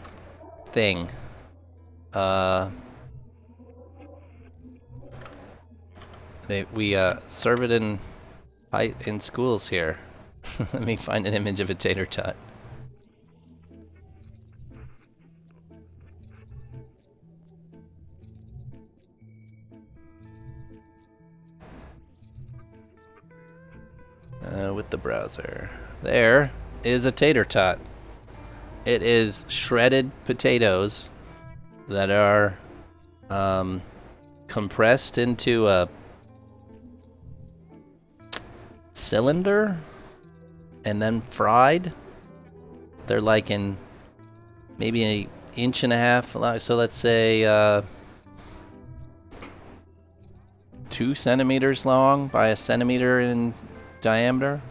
thing. We serve it in schools here. Let me find an image of a tater tot. With the browser. There is a tater tot. It is shredded potatoes that are compressed into a cylinder and then fried. They're like in maybe an inch and a half, so let's say 2 centimeters long by a centimeter in diameter,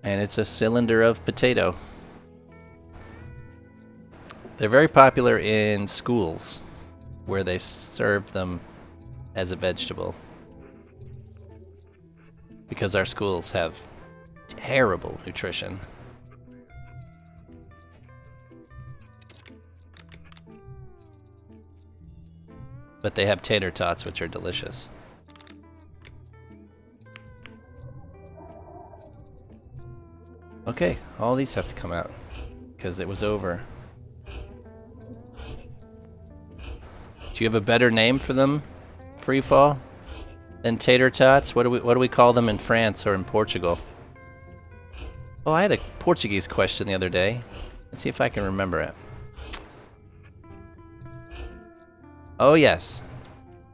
and it's a cylinder of potato. They're very popular in schools where they serve them as a vegetable, because our schools have terrible nutrition. But they have tater tots, which are delicious. Okay, all these have to come out because it was over. Do you have a better name for them, Freefall, than tater tots? What do we call them in France or in Portugal? Oh, I had a Portuguese question the other day. Let's see if I can remember it. Oh yes.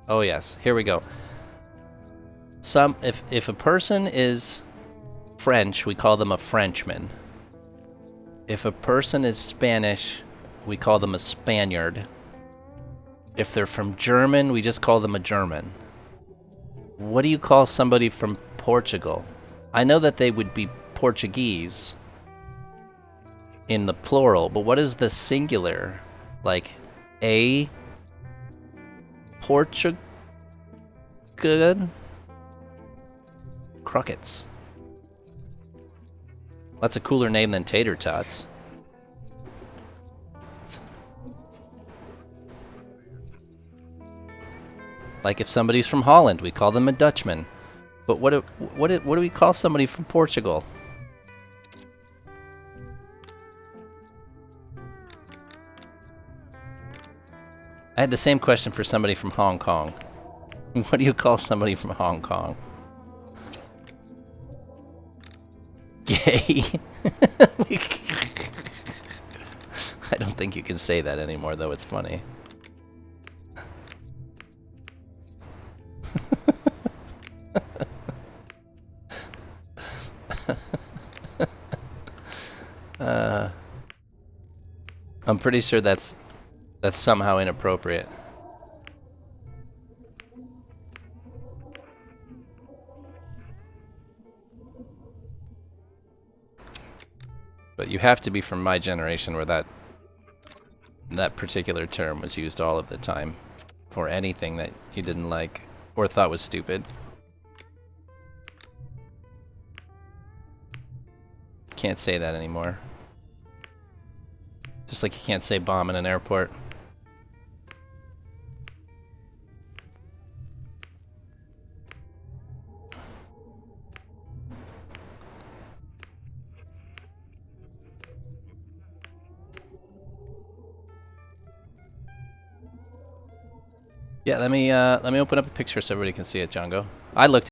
Oh yes. Here we go. If a person is French, we call them a Frenchman. If a person is Spanish, we call them a Spaniard. If they're from German, we just call them a German. What do you call somebody from Portugal? I know that they would be Portuguese in the plural, but what is the singular? Like a Portugal? Crockets. That's a cooler name than tater tots. Like if somebody's from Holland, we call them a Dutchman. But what do we call somebody from Portugal? I had the same question for somebody from Hong Kong. What do you call somebody from Hong Kong? Gay? I don't think you can say that anymore, though. It's funny. I'm pretty sure that's somehow inappropriate. But you have to be from my generation where that particular term was used all of the time for anything that you didn't like or thought was stupid. Can't say that anymore. Just like you can't say bomb in an airport. Yeah, let me open up the picture so everybody can see it, Django. I looked